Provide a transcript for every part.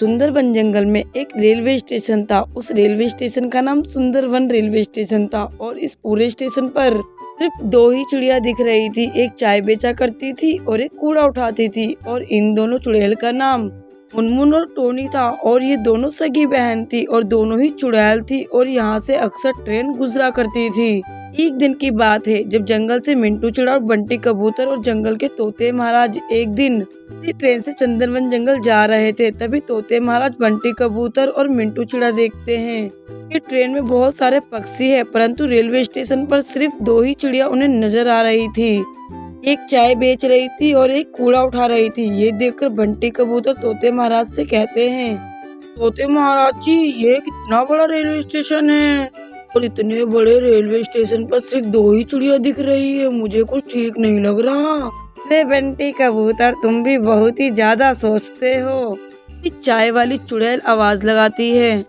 सुंदरवन जंगल में एक railway station था। उस रेलवे स्टेशन का नाम सुंदरवन रेलवे स्टेशन था और इस पूरे स्टेशन पर सिर्फ दो ही चिड़िया दिख रही थी। एक चाय बेचा करती थी और एक कूड़ा उठाती थी और इन दोनों चुड़ैल का नाम मुनमुन और टोनी था और ये दोनों सगी बहन थी और दोनों ही चुड़ैल थी और यहाँ से अक्सर ट्रेन गुजरा करती थी। एक दिन की बात है जब जंगल से मिंटू चिड़ा और बंटी कबूतर और जंगल के तोते महाराज एक दिन इसी ट्रेन से चंदनवन जंगल जा रहे थे। तभी तोते महाराज बंटी कबूतर और मिंटू चिड़ा देखते हैं कि ट्रेन में बहुत सारे पक्षी है, परंतु रेलवे स्टेशन पर सिर्फ दो ही चिड़िया उन्हें नजर आ रही थी। एक चाय बेच रही थी और एक कूड़ा उठा रही थी। ये देखकर बंटी कबूतर तोते महाराज से कहते हैं, तोते महाराज जी, ये कितना बड़ा रेलवे स्टेशन है और इतने बड़े रेलवे स्टेशन पर सिर्फ दो ही चिड़िया दिख रही है, मुझे कुछ ठीक नहीं लग रहा। ले बंटी कबूतर, तुम भी बहुत ही ज्यादा सोचते हो। चाय वाली चुड़ैल आवाज लगाती है,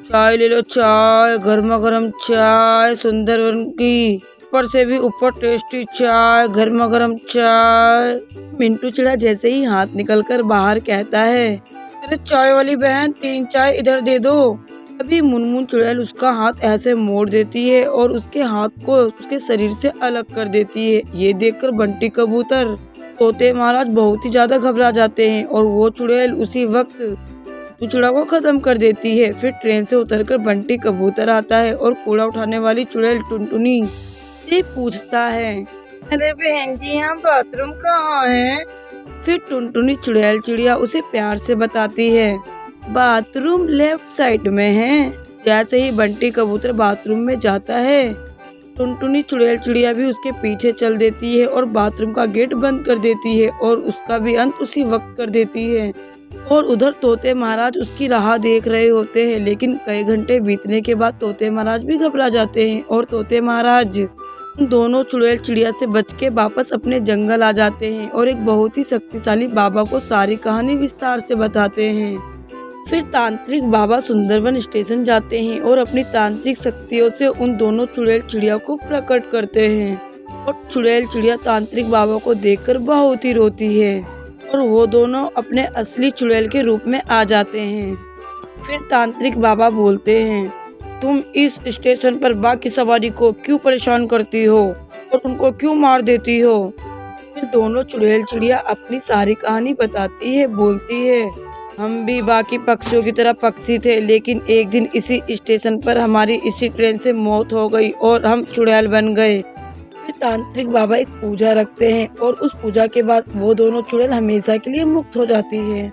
चाय ले लो, चाय, गर्मा गर्म चाय, सुंदरवन की, ऊपर से भी ऊपर टेस्टी चाय, गर्मा गर्म चाय। मिंटू चिड़ा जैसे ही हाथ निकलकर बाहर कहता है, अरे चाय वाली बहन, 3 चाय इधर दे दो। अभी मुनमुन चुड़ैल उसका हाथ ऐसे मोड़ देती है और उसके हाथ को उसके शरीर से अलग कर देती है। ये देखकर बंटी कबूतर तोते महाराज बहुत ही ज्यादा घबरा जाते हैं और वो चुड़ैल उसी वक्त चिड़ा को खत्म कर देती है। फिर ट्रेन से उतरकर बंटी कबूतर आता है और कूड़ा उठाने वाली चुड़ैल टुनटुनी से पूछता है, अरे बहन जी, यहाँ बाथरूम कहाँ है? फिर टुनटुनी चुड़ैल चिड़िया उसे प्यार से बताती है, बाथरूम लेफ्ट साइड में है। जैसे ही बंटी कबूतर बाथरूम में जाता है, टुनटुनी चुड़ैल चिड़िया भी उसके पीछे चल देती है और बाथरूम का गेट बंद कर देती है और उसका भी अंत उसी वक्त कर देती है। और उधर तोते महाराज उसकी राह देख रहे होते हैं, लेकिन कई घंटे बीतने के बाद तोते महाराज भी घबरा जाते हैं और तोते महाराज दोनों चुड़ैल चिड़िया से बच के वापस अपने जंगल आ जाते हैं और एक बहुत ही शक्तिशाली बाबा को सारी कहानी विस्तार से बताते हैं। फिर तांत्रिक बाबा सुंदरवन स्टेशन जाते हैं और अपनी तांत्रिक शक्तियों से उन दोनों चुड़ैल चिड़िया को प्रकट करते हैं और चुड़ैल चिड़िया तांत्रिक बाबा को देखकर बहुत ही रोती है और वो दोनों अपने असली चुड़ैल के रूप में आ जाते हैं। फिर तांत्रिक बाबा बोलते हैं, तुम इस स्टेशन पर बाकी सवारी को क्यों परेशान करती हो और उनको क्यों मार देती हो? फिर दोनों चुड़ैल चिड़िया अपनी सारी कहानी बताती है, बोलती है, हम भी बाकी पक्षियों की तरह पक्षी थे, लेकिन एक दिन इसी स्टेशन पर हमारी इसी ट्रेन से मौत हो गई और हम चुड़ैल बन गए। फिर तांत्रिक बाबा एक पूजा रखते हैं और उस पूजा के बाद वो दोनों चुड़ैल हमेशा के लिए मुक्त हो जाती है।